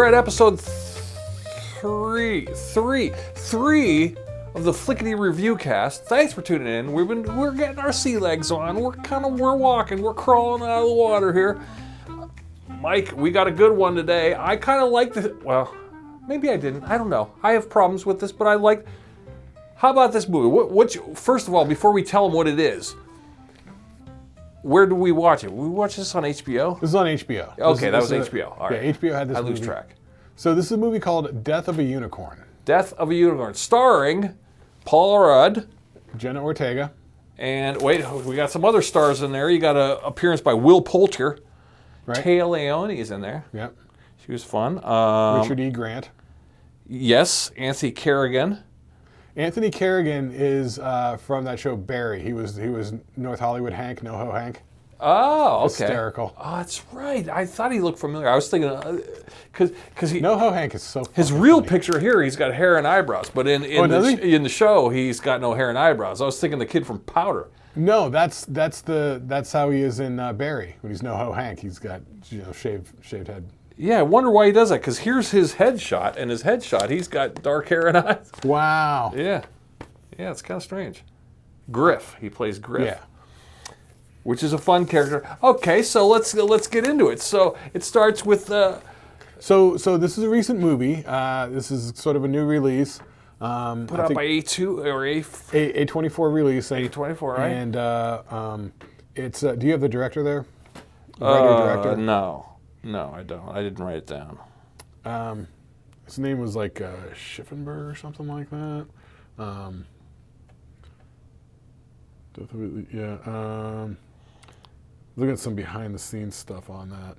we're at episode three of the Flicketty review cast. Thanks for tuning in. We're getting our sea legs on. We're walking. We're crawling out of the water here. Mike, we got a good one today. I kind of like this. Well, maybe I didn't. I don't know. I have problems with this, but I like. How about this movie? First of all, before we tell them what it is, where do we watch it? We watch this on HBO? This is on HBO. Okay, that was HBO. All right. Yeah, HBO had this movie. I lose track. So this is a movie called Death of a Unicorn. Death of a Unicorn, starring Paul Rudd. Jenna Ortega. And wait, we got some other stars in there. You got an appearance by Will Poulter. Right. Taya Leone is in there. Yep. She was fun. Richard E. Grant. Yes, Anthony Carrigan. Anthony Carrigan is from that show Barry. He was North Hollywood Hank, NoHo Hank. Oh, okay. Hysterical. Oh, that's right. I thought he looked familiar. I was thinking because he NoHo Hank is so. His real funny. picture here, he's got hair and eyebrows, but in the show, he's got no hair and eyebrows. I was thinking the kid from Powder. No, that's how he is in Barry when he's NoHo Hank. He's got shaved head. Yeah, I wonder why he does that, because here's his headshot, and his headshot, he's got dark hair and eyes. Wow. Yeah, it's kind of strange. Griff, he plays Griff. Yeah. Which is a fun character. Okay, so let's get into it. So it starts with. So this is a recent movie. This is sort of a new release. Put out by A2 or A24 release. A24, right? And it's. Do you have the director there? Writer-director? No, I don't. I didn't write it down. His name was like Schiffenberg or something like that. Yeah. Look at some behind-the-scenes stuff on that.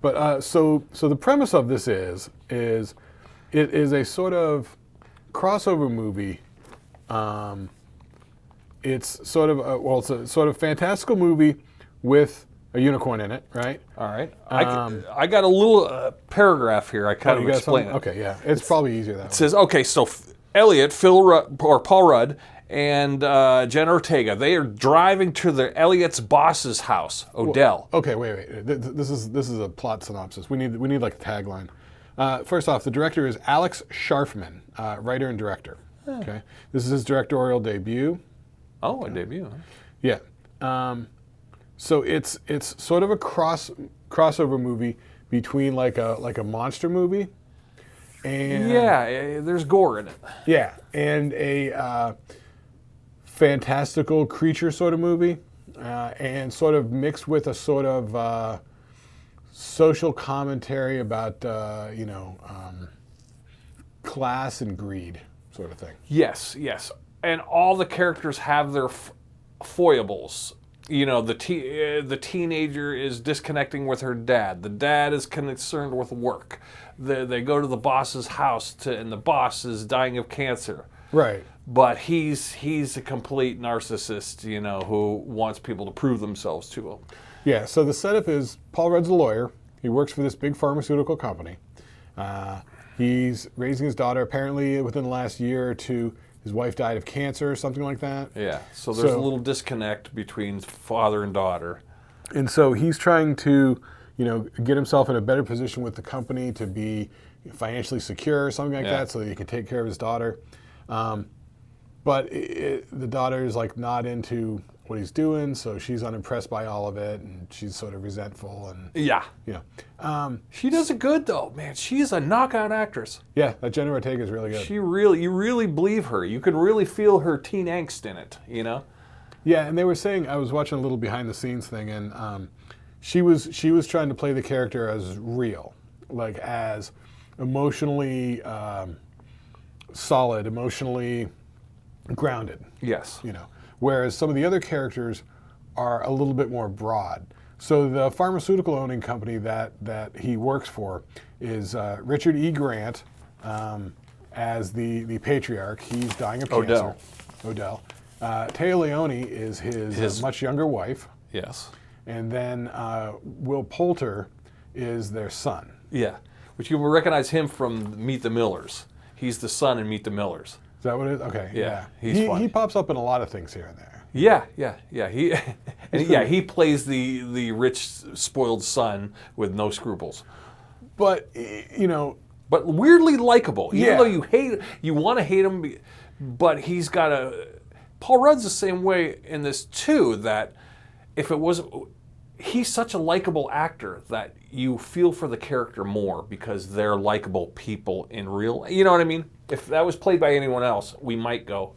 But so the premise of this is it is a sort of crossover movie. It's sort of it's a sort of fantastical movie with a unicorn in it, right? All right. I got a little paragraph here. I kind of explain it. Okay, yeah. It's probably easier that way. It says, okay, so Elliot, Paul Rudd, and Jenna Ortega, they are driving to Elliot's boss's house, Odell. Well, okay, wait. This is a plot synopsis. We need like a tagline. First off, the director is Alex Sharfman, writer and director. Okay, this is his directorial debut. Oh, a debut. Huh? Yeah. So it's sort of a crossover movie between like a monster movie, and there's gore in it. Yeah, and a fantastical creature sort of movie, and sort of mixed with a sort of social commentary about class and greed sort of thing. Yes, and all the characters have their foibles. You know, the teenager is disconnecting with her dad. The dad is concerned with work. They go to the boss's house, and the boss is dying of cancer. Right. But he's a complete narcissist, who wants people to prove themselves to him. Yeah, so the setup is Paul Rudd's a lawyer. He works for this big pharmaceutical company. He's raising his daughter. Apparently, within the last year or two, his wife died of cancer or something like that. Yeah, so there's a little disconnect between father and daughter. And so he's trying to, get himself in a better position with the company to be financially secure or something like that so that he can take care of his daughter. But the daughter is like not into what he's doing, so she's unimpressed by all of it, and she's sort of resentful. And she does it good though, man. She's a knockout actress. Yeah, that Jenna Ortega is really good. You really believe her. You can really feel her teen angst in it. Yeah, and they were saying, I was watching a little behind the scenes thing, and she was trying to play the character as real, like as emotionally solid, emotionally grounded. Yes. Whereas some of the other characters are a little bit more broad. So the pharmaceutical owning company that he works for is Richard E. Grant as the patriarch. He's dying of cancer. Odell. Taya Leone is his much younger wife. Yes. And then Will Poulter is their son. Yeah, which you will recognize him from Meet the Millers. He's the son in Meet the Millers. Is that what it is? Okay. Yeah. He pops up in a lot of things here and there. Yeah. He plays the rich, spoiled son with no scruples. but you know, but weirdly likable. Even Yeah. though you want to hate him, but he's got a. Paul Rudd's the same way in this too. That if it was, he's such a likable actor that you feel for the character more because they're likable people in real. You know what I mean? If that was played by anyone else, we might go.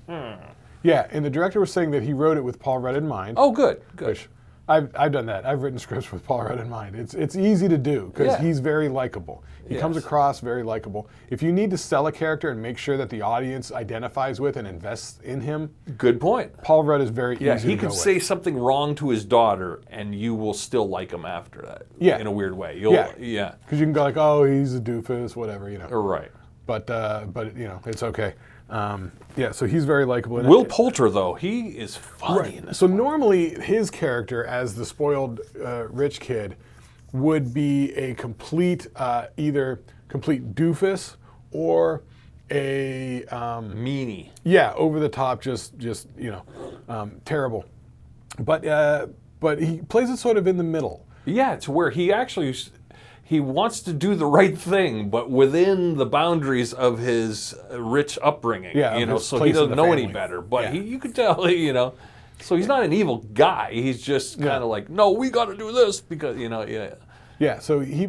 Yeah, and the director was saying that he wrote it with Paul Rudd in mind. Oh, good. Which I've done that. I've written scripts with Paul Rudd in mind. It's easy to do because he's very likable. He comes across very likable. If you need to sell a character and make sure that the audience identifies with and invests in him, Good point. Paul Rudd is very easy to He go could with. say something wrong to his daughter, and you will still like him after that. Yeah. In a weird way. Yeah. Yeah. Because you can go like, oh, he's a doofus, whatever, you know. Right. But you know, it's okay. Yeah, so he's very likable. And Will Poulter, though, he is funny in this. So normally his character as the spoiled rich kid would be a complete either complete doofus or a Meanie. yeah, over the top, just you know, terrible. But he plays it sort of in the middle. Yeah, it's where he wants to do the right thing, but within the boundaries of his rich upbringing. Yeah, you of know, his so he place in doesn't the know any family. better. But Yeah. you could tell, you know. So he's not an evil guy. He's just kind of like, no, we got to do this because you know, yeah. Yeah, so he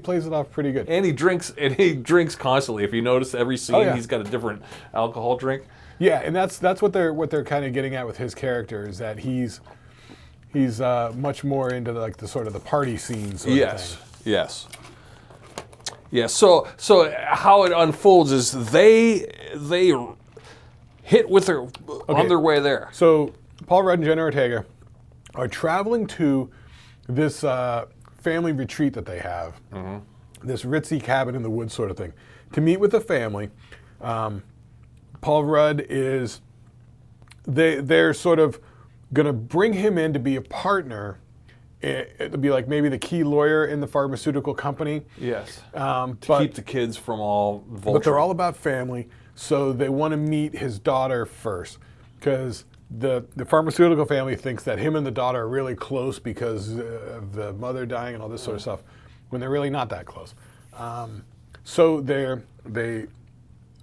plays it off pretty good. And he drinks constantly. If you notice, every scene yeah. he's got a different alcohol drink. Yeah, and that's what they're kind of getting at with his character is that he's much more into like the sort of the party scene sort of thing. Yes. Yeah. So how it unfolds is they hit with their on their way there. So Paul Rudd and Jenna Ortega are traveling to this family retreat that they have, this ritzy cabin in the woods sort of thing, to meet with the family. Paul Rudd is they're sort of going to bring him in to be a partner. To be like maybe the key lawyer in the pharmaceutical company. Yes. But Keep the kids from all vulture. But they're all about family, so they want to meet his daughter first, because the pharmaceutical family thinks that him and the daughter are really close because of the mother dying and all this sort of stuff, when they're really not that close. So they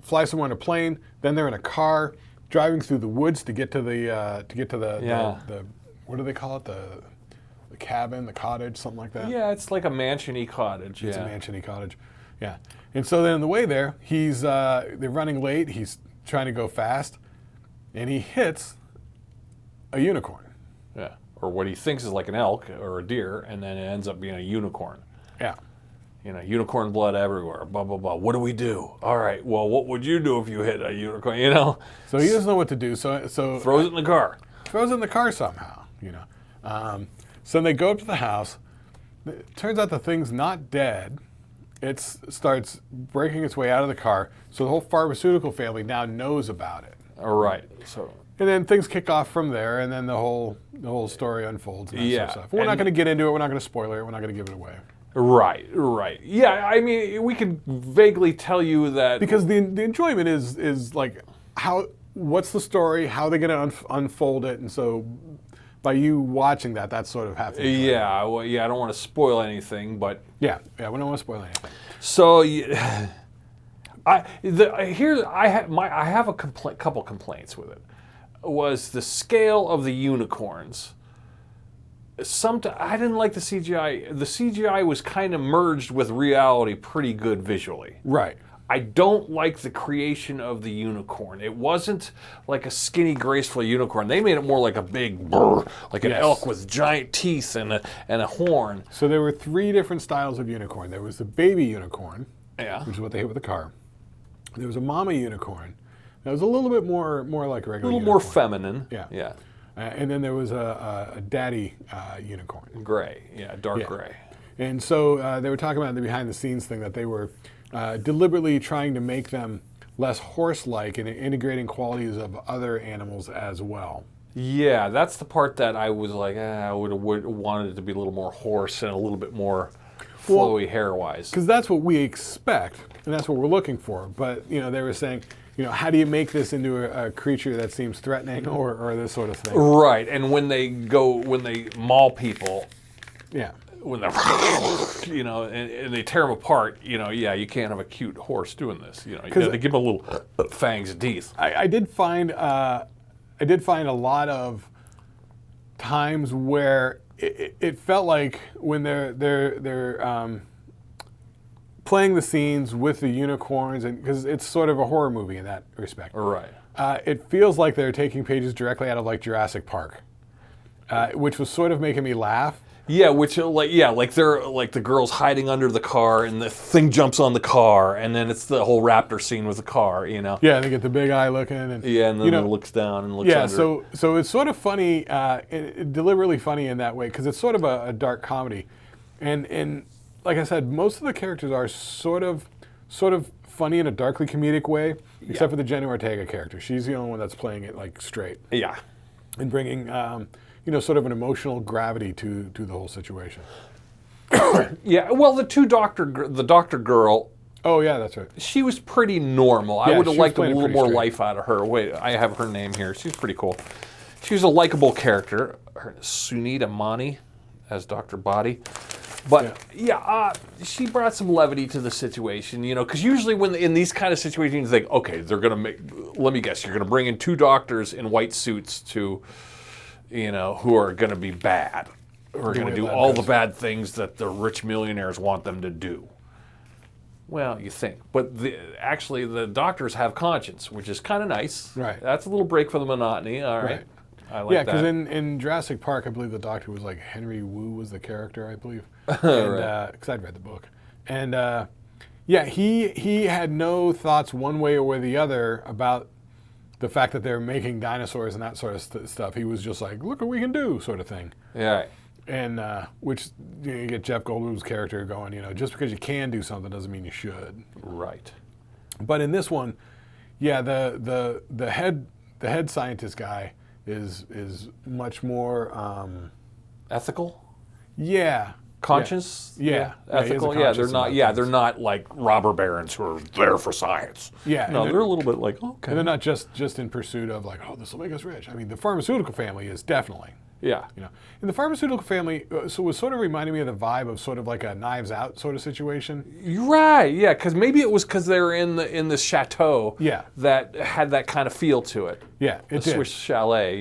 fly somewhere in a plane, then they're in a car driving through the woods to get to the what do they call it, the cabin, the cottage, something like that. Yeah, it's like a mansion-y cottage. It's a mansion-y cottage. Yeah. And so then on the way there, they're running late. He's trying to go fast, and he hits a unicorn. Yeah. Or what he thinks is like an elk or a deer, and then it ends up being a unicorn. Yeah. You know, unicorn blood everywhere. Blah blah blah. What do we do? All right. Well, what would you do if you hit a unicorn? You know. So he doesn't know what to do. So Throws it in the car. Throws it in the car somehow. You know. So they go up to the house. It turns out the thing's not dead. It starts breaking its way out of the car. So the whole pharmaceutical family now knows about it. All right. So. And then things kick off from there, and then the whole story unfolds. And that sort of stuff. We're not going to get into it. We're not going to spoil it. We're not going to give it away. Right. Yeah, I mean, we can vaguely tell you that Because the enjoyment is like what's the story, how they're going to unfold it, and so by you watching that, that's sort of half the enjoyment. Yeah, well, I don't want to spoil anything, but Yeah, we don't want to spoil anything. so I have a couple complaints with it. Was the scale of the unicorns. I didn't like the CGI. The CGI was kind of merged with reality pretty good visually. Right. I don't like the creation of the unicorn. It wasn't like a skinny, graceful unicorn. They made it more like a big brr, like an elk with giant teeth and a horn. So there were 3 different styles of unicorn. There was the baby unicorn, Yeah. which is what they hit with the car. There was a mama unicorn. That was a little bit more like a regular A little unicorn. more feminine. Yeah. Yeah. And then there was a daddy unicorn. Gray. Yeah, dark Yeah. gray. And so they were talking about the behind-the-scenes thing that they were deliberately trying to make them less horse-like and integrating qualities of other animals as well. Yeah, that's the part that I was like, I would have wanted it to be a little more horse and a little bit more flowy hair-wise. Because that's what we expect, and that's what we're looking for. But, they were saying, how do you make this into a creature that seems threatening or this sort of thing? Right, and when they maul people, Yeah. when they're, and they tear them apart, you can't have a cute horse doing this. You got to give them a little fangs and teeth. I did find a lot of times where it felt like when they're playing the scenes with the unicorns, and because it's sort of a horror movie in that respect. Right. It feels like they're taking pages directly out of like Jurassic Park, which was sort of making me laugh. Yeah, like they're like the girl's hiding under the car, and the thing jumps on the car, and then it's the whole raptor scene with the car, Yeah, they get the big eye looking, and and then it looks down and looks under. So it's sort of funny, deliberately funny in that way, because it's sort of a dark comedy, and like I said, most of the characters are sort of funny in a darkly comedic way, except for the Jenna Ortega character. She's the only one that's playing it like straight. Yeah, and bringing sort of an emotional gravity to the whole situation. Yeah, well, the doctor girl. Oh yeah, that's right. She was pretty normal. I would have liked a little more straight life out of her. Wait, I have her name here. She's pretty cool. She was a likable character. Her Sunita Mani as Dr. Body. But she brought some levity to the situation, because usually when in these kind of situations, you think, okay, they're gonna let me guess, you're gonna bring in two doctors in white suits to, who are gonna be bad, who are gonna do all the bad things that the rich millionaires want them to do. Well, you think, but actually the doctors have conscience, which is kind of nice. Right. That's a little break for the monotony. All right. I like that. Yeah, because in Jurassic Park, I believe the doctor was like Henry Wu was the character, I believe. Because I'd read the book. And he had no thoughts one way or the other about the fact that they're making dinosaurs and that sort of stuff. He was just like, look what we can do, sort of thing. Yeah. And which you get Jeff Goldblum's character going, just because you can do something doesn't mean you should. Right. But in this one, the head scientist guy is much more ethical. Yeah. Conscious. Yeah. Ethical. Yeah. They're not. Yeah. They're not like robber barons who are there for science. Yeah. No, they're a little bit like okay. And they're not just in pursuit of like, oh, this will make us rich. I mean, the pharmaceutical family is definitely. Yeah. In the pharmaceutical family, so it was sort of reminding me of the vibe of sort of like a Knives Out sort of situation. You're right. Yeah, because maybe it was because they were in this chateau. Yeah. That had that kind of feel to it. Yeah, it did. Swiss chalet,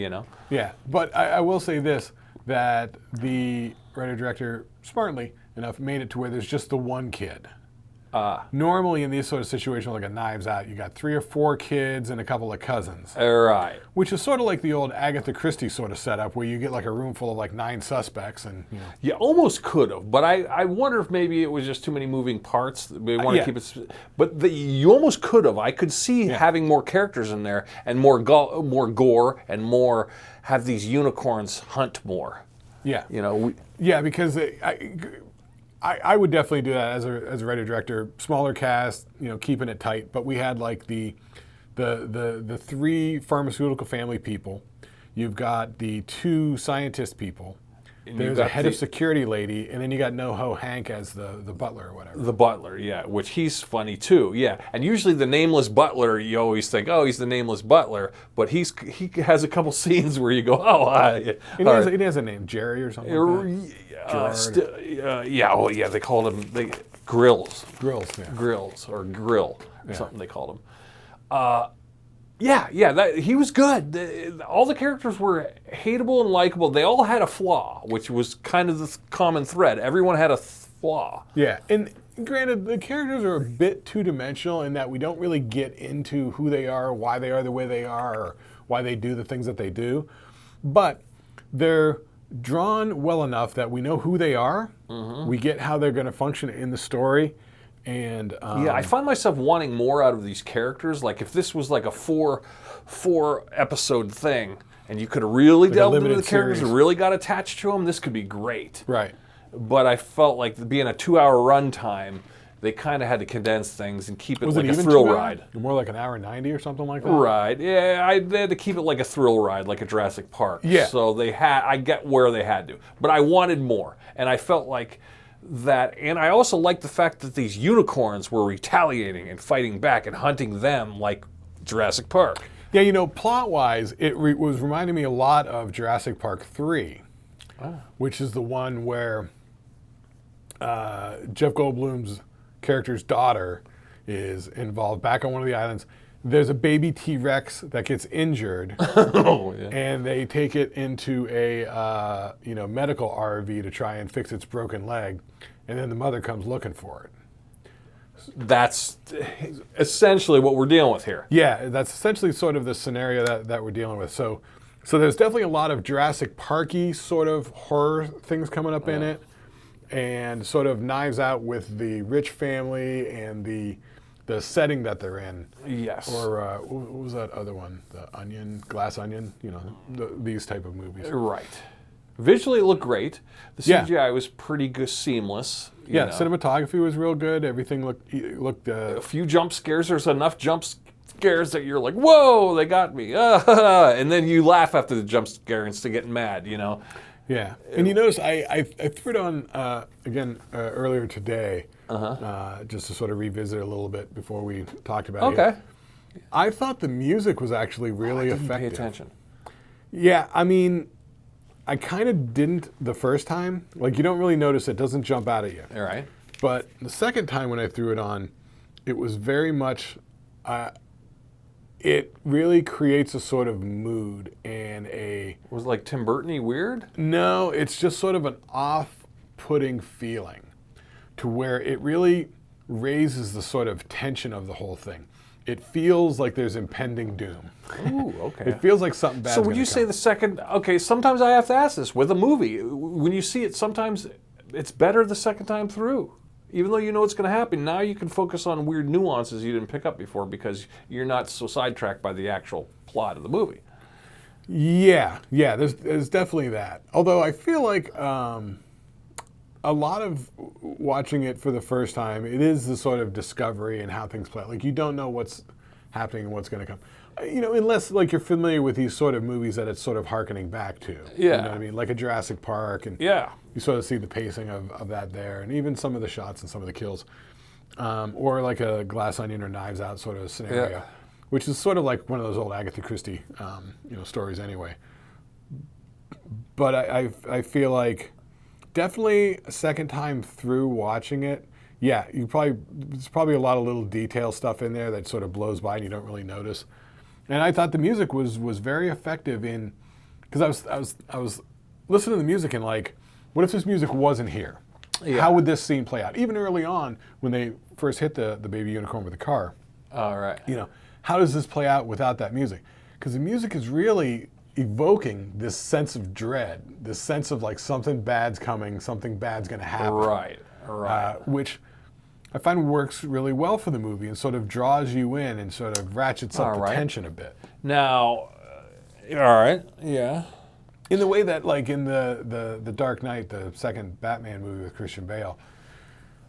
Yeah, but I will say this, that the writer-director, smartly enough, made it to where there's just the one kid. Normally in these sort of situations like a Knives Out, you got 3 or 4 kids and a couple of cousins. Right. Which is sort of like the old Agatha Christie sort of setup where you get like a room full of like 9 suspects and You almost could have, but I wonder if maybe it was just too many moving parts. They want to keep it, but you almost could have. I could see having more characters in there and more gore and more have these unicorns hunt more. Yeah. Because I would definitely do that as a writer-director. Smaller cast, keeping it tight. But we had like the 3 pharmaceutical family people. You've got the 2 scientist people. And there's a head of security lady, and then you got NoHo Hank as the butler or whatever. The butler, yeah, which he's funny too, yeah. And usually the nameless butler, you always think, oh, he's the nameless butler, but he has a couple scenes where you go, oh, he has a name, Jerry or something like that. They called him Grills. Grills, yeah. Grills or Grill, something they called him. He was good. All the characters were hateable and likable. They all had a flaw, which was kind of the common thread. Everyone had a flaw. Yeah, and granted, the characters are a bit two-dimensional in that we don't really get into who they are, why they are the way they are, or why they do the things that they do. But they're drawn well enough that we know who they are. Mm-hmm. We get how they're going to function in the story. And I find myself wanting more out of these characters. Like if this was like a four episode thing, and you could have really delved into the characters and really got attached to them, this could be great. Right. But I felt like being a 2-hour runtime, they kind of had to condense things and keep it like a thrill ride. More like an hour 90 or something like that. Right. Yeah, they had to keep it like a thrill ride, like a Jurassic Park. Yeah. So I get where they had to, but I wanted more, and I felt like that, and I also liked the fact that these unicorns were retaliating and fighting back and hunting them like Jurassic Park. Yeah, plot-wise, it was reminding me a lot of Jurassic Park 3, which is the one where Jeff Goldblum's character's daughter is involved back on one of the islands. There's a baby T-Rex that gets injured, Oh, yeah. and they take it into a medical RV to try and fix its broken leg, and then the mother comes looking for it. That's essentially what we're dealing with here. Yeah, that's essentially sort of the scenario that we're dealing with. So there's definitely a lot of Jurassic Park-y sort of horror things coming up in it, and sort of Knives Out with the rich family and the setting that they're in. Yes. Or what was that other one? The Onion, Glass Onion. These type of movies. Right. Visually, it looked great. The CGI was pretty good, seamless. You know. Cinematography was real good. Everything looked. A few jump scares. There's enough jump scares that you're like, "Whoa, they got me!" And then you laugh after the jump scare instead of getting mad. Yeah, and you notice I threw it on again earlier today, just to sort of revisit it a little bit before we talked about it. Okay. I thought the music was actually really effective. Pay attention. Yeah, I mean, I kind of didn't the first time. Like, you don't really notice it doesn't jump out at you. All right. But the second time when I threw it on, it was very much. It really creates a sort of mood and a. Was it like Tim Burton-y weird? No, it's just sort of an off-putting feeling to where it really raises the sort of tension of the whole thing. It feels like there's impending doom. Ooh, okay. It feels like something bad. So would you say the second? Okay, sometimes I have to ask this with a movie. When you see it, sometimes it's better the second time through. Even though you know what's going to happen, now you can focus on weird nuances you didn't pick up before because you're not so sidetracked by the actual plot of the movie. Yeah, there's definitely that. Although I feel like a lot of watching it for the first time, it is the sort of discovery and how things play out. Like, you don't know what's happening and what's going to come. Unless like you're familiar with these sort of movies that it's sort of hearkening back to. Yeah. You know what I mean? Like a Jurassic Park, and you sort of see the pacing of that there, and even some of the shots and some of the kills. Or like a Glass Onion or Knives Out sort of scenario, which is sort of like one of those old Agatha Christie stories anyway. But I feel like definitely a second time through watching it, there's probably a lot of little detail stuff in there that sort of blows by and you don't really notice. And I thought the music was very effective in, because I was listening to the music and like, what if this music wasn't here? Yeah. How would this scene play out? Even early on when they first hit the baby unicorn with the car. All right. How does this play out without that music? Because the music is really evoking this sense of dread, this sense of like something bad's coming, something bad's going to happen. Right. Which I find works really well for the movie and sort of draws you in and sort of ratchets up the tension a bit. Now, all right, yeah. In the way that, like in the Dark Knight, the second Batman movie with Christian Bale,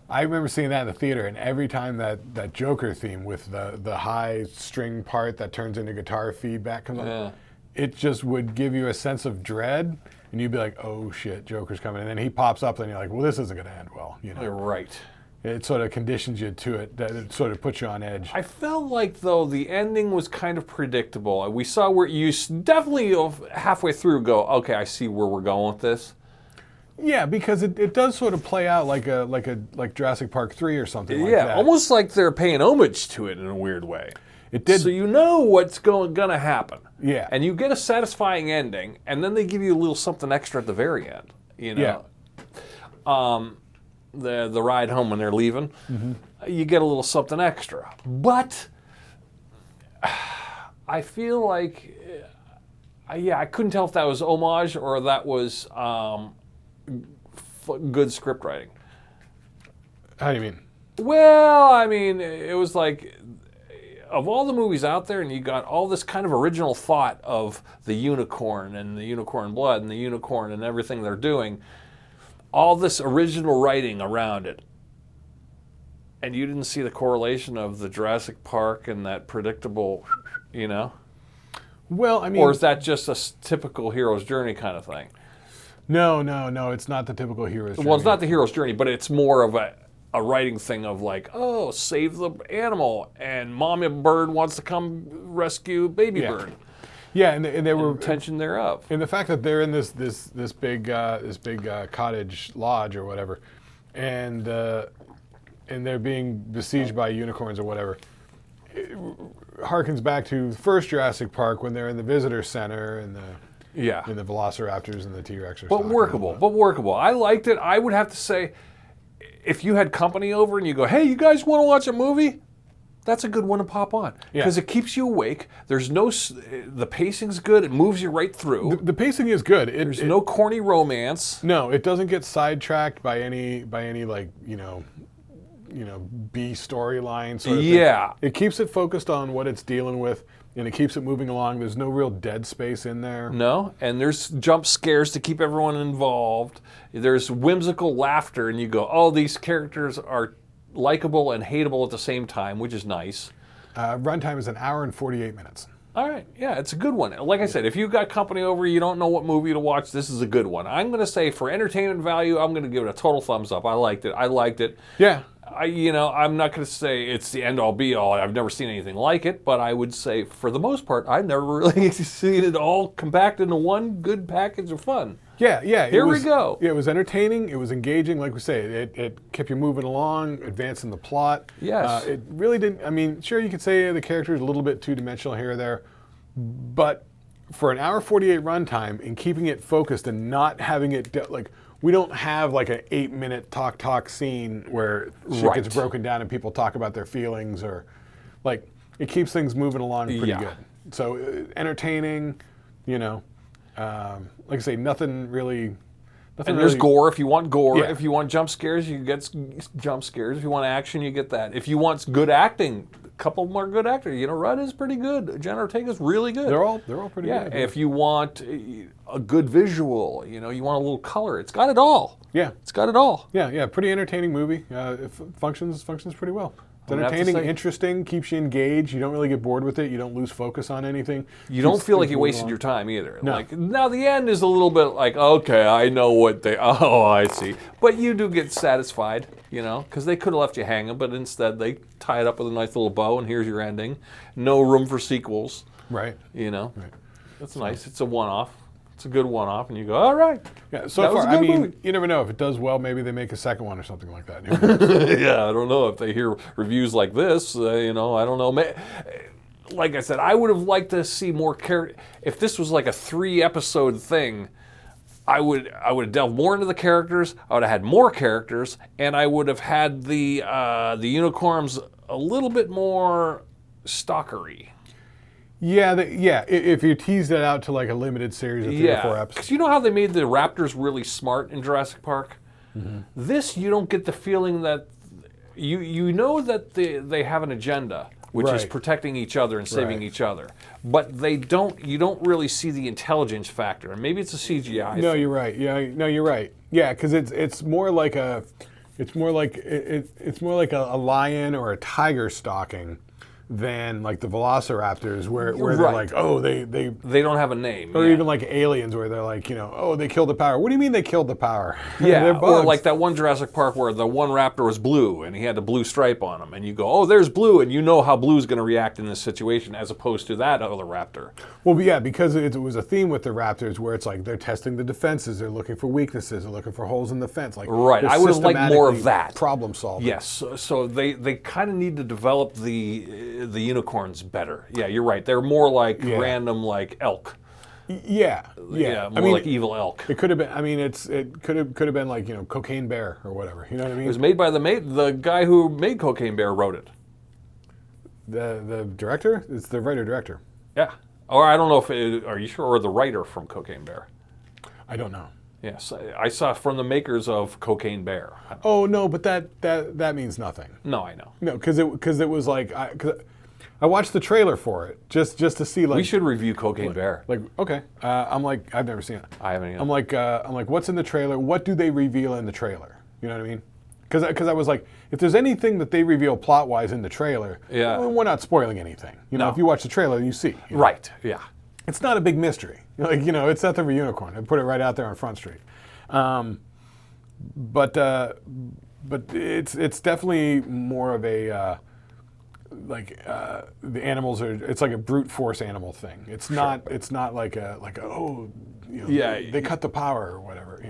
I remember seeing that in the theater, and every time that Joker theme with the high string part that turns into guitar feedback comes on, it just would give you a sense of dread, and you'd be like, oh shit, Joker's coming. And then he pops up, and you're like, well, this isn't going to end well. Right. It sort of conditions you to it. That it sort of puts you on edge. I felt like, though, the ending was kind of predictable. We saw where you definitely halfway through go, okay, I see where we're going with this. Yeah, because it does sort of play out like Jurassic Park 3 or something like that. Yeah, almost like they're paying homage to it in a weird way. It did. So you know what's going to happen. Yeah. And you get a satisfying ending, and then they give you a little something extra at the very end. Yeah. The ride home when they're leaving, you get a little something extra. But I feel like, I couldn't tell if that was homage or that was good script writing. How do you mean? Well, I mean, it was like, of all the movies out there, and you got all this kind of original thought of the unicorn and the unicorn blood and the unicorn and everything they're doing, all this original writing around it, and you didn't see the correlation of the Jurassic Park and that predictable, Well, I mean... Or is that just a typical hero's journey kind of thing? No, it's not the typical hero's journey. Well, it's not the hero's journey, but it's more of a writing thing of like, oh, save the animal, and mommy bird wants to come rescue baby bird. Yeah, and they were tension thereof, and the fact that they're in this big cottage lodge or whatever, and they're being besieged by unicorns or whatever. It harkens back to the first Jurassic Park when they're in the visitor center and the Velociraptors and the T-Rex are But workable. I liked it. I would have to say, if you had company over and you go, hey, you guys want to watch a movie? That's a good one to pop on because it keeps you awake. There's the pacing's good. It moves you right through. The pacing is good. There's no corny romance. No, it doesn't get sidetracked by any like B storyline sort of thing. It keeps it focused on what it's dealing with, and it keeps it moving along. There's no real dead space in there. No, and there's jump scares to keep everyone involved. There's whimsical laughter, and you go, oh, these characters are likable and hateable at the same time, which is nice. Runtime is 1 hour and 48 minutes. All right, yeah, it's a good one. Like I said, if you've got company over, you don't know what movie to watch, this is a good one. I'm going to say for entertainment value, I'm going to give it a total thumbs up. I liked it. Yeah. I'm not going to say it's the end-all be-all. I've never seen anything like it, but I would say for the most part, I've never really seen it all compacted into one good package of fun. Yeah. Here we go. It was entertaining. It was engaging. Like we say, it kept you moving along, advancing the plot. Yes. It really didn't. I mean, sure, you could say the character is a little bit two-dimensional here or there, but for 1 hour 48 runtime and keeping it focused and not having it like. We don't have like an 8-minute talk scene where shit gets broken down and people talk about their feelings or like it keeps things moving along pretty good. So entertaining, like I say, nothing really. And there's gore if you want gore. Yeah. If you want jump scares, you get jump scares. If you want action, you get that. If you want good acting, a couple more good actors. Rudd is pretty good. Jenna Ortega is really good. They're all pretty good. If you want a good visual, you want a little color. It's got it all. Yeah. It's got it all. Yeah. Pretty entertaining movie. It functions pretty well. It's entertaining, interesting, keeps you engaged. You don't really get bored with it. You don't lose focus on anything. You don't feel like you wasted your time either. No. Like now the end is a little bit like, okay, I know what I see. But you do get satisfied, because they could have left you hanging, but instead they tie it up with a nice little bow and here's your ending. No room for sequels. Right. Right. That's nice. It's a one-off. It's a good one-off, and you go, all right. Yeah, so far, movie. You never know. If it does well, maybe they make a second one or something like that. Yeah, I don't know. If they hear reviews like this, I don't know. Like I said, I would have liked to see more character. If this was like a 3-episode thing, I would have delved more into the characters. I would have had more characters, and I would have had the unicorns a little bit more stalkery. Yeah, if you teased it out to like a limited series of 3 or 4 episodes. Because you know how they made the raptors really smart in Jurassic Park? Mm-hmm. This, you don't get the feeling that... You know that they have an agenda, which is protecting each other and saving each other. But you don't really see the intelligence factor. And maybe it's a CGI No, thing. you're right. You're right. Yeah, because it's more like a lion or a tiger stalking than like the Velociraptors where they're like, oh, they don't have a name. Or even like aliens where they're like, oh, they killed the power. What do you mean they killed the power? Yeah, They're bugs. or like that one Jurassic Park where the one raptor was blue and he had a blue stripe on him, and you go, oh, there's Blue, and you know how Blue's going to react in this situation as opposed to that other raptor. Well, yeah, because it was a theme with the raptors where it's like they're testing the defenses, they're looking for weaknesses, they're looking for holes in the fence. Like I would have liked more of that. Problem solving. Yes, so they kind of need to develop the unicorns better. Yeah, you're right. They're more like random like elk. Yeah. More like evil elk. It could have been. I mean, it could have been like Cocaine Bear or whatever. You know what I mean? It was made by the guy who made Cocaine Bear wrote it. The director? It's the writer-director. Yeah. Or I don't know are you sure? Or the writer from Cocaine Bear? I don't know. Yes, I saw from the makers of Cocaine Bear. Oh no, but that means nothing. No, I know. No, because it was like I watched the trailer for it just to see like we should review Cocaine Bear. Like okay, I'm like I've never seen it. I haven't either. I'm like what's in the trailer? What do they reveal in the trailer? You know what I mean? Because I was like, if there's anything that they reveal plot-wise in the trailer, we're not spoiling anything. If you watch the trailer, you see. Right, yeah. It's not a big mystery. It's not the unicorn. I put it right out there on Front Street. But it's definitely more of a, the animals are, it's like a brute force animal thing. It's not like they cut the power or whatever,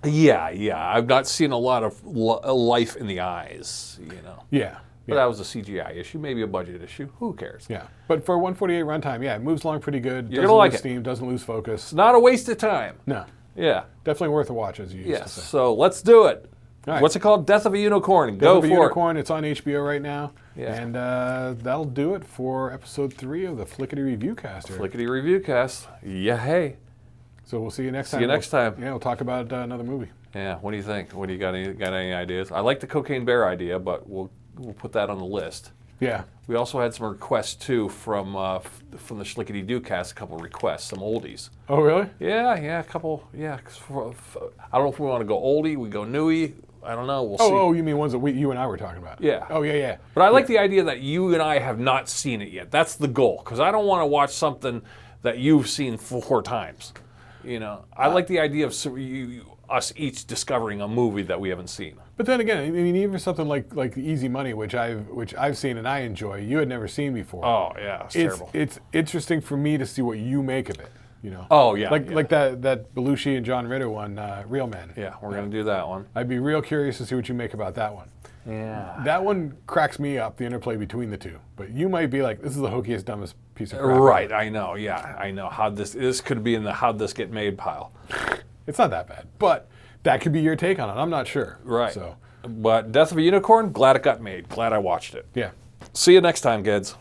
Yeah, I've not seen a lot of life in the eyes, you know. Yeah. But that was a CGI issue, maybe a budget issue. Who cares? Yeah. But for 148 runtime, yeah, it moves along pretty good. You're gonna like lose it. steam, doesn't lose focus. It's not a waste of time. No. Yeah. Definitely worth a watch, as you used to say. So let's do it. All right. What's it called? Death of a Unicorn. Go Death of a for Unicorn. It's on HBO right now. Yeah. And that'll do it for episode 3 of the Flicketty Review Cast. it. Flickety Review Cast. Yeah, hey. So we'll see you next time. See you next time. Yeah, we'll talk about another movie. Yeah, what do you think? What do you got? Any ideas? I like the Cocaine Bear idea, but we'll put that on the list. Yeah. We also had some requests too from the Schlickety Doo Cast. A couple of requests, some oldies. Oh, really? Yeah, a couple. Yeah, I don't know if we want to go oldie, we go newie. I don't know. We'll see. Oh, you mean ones that you and I were talking about? Yeah. Oh, yeah. But I like the idea that you and I have not seen it yet. That's the goal, because I don't want to watch something that you've seen 4 times. You know, I like the idea of us each discovering a movie that we haven't seen. But then again, I mean, even something like Easy Money, which I've seen and I enjoy, you had never seen before. Oh yeah, it's terrible. It's interesting for me to see what you make of it. You know. Oh yeah. Like that Belushi and John Ritter one, Real Men. Yeah, we're gonna do that one. I'd be real curious to see what you make about that one. Yeah. That one cracks me up, the interplay between the two. But you might be like, this is the hokiest, dumbest piece of crap. Right, I know. Yeah, I know. This could be in the how'd this get made pile. It's not that bad, but that could be your take on it. I'm not sure. Right. So, but Death of a Unicorn, glad it got made. Glad I watched it. yeah. See you next time, kids.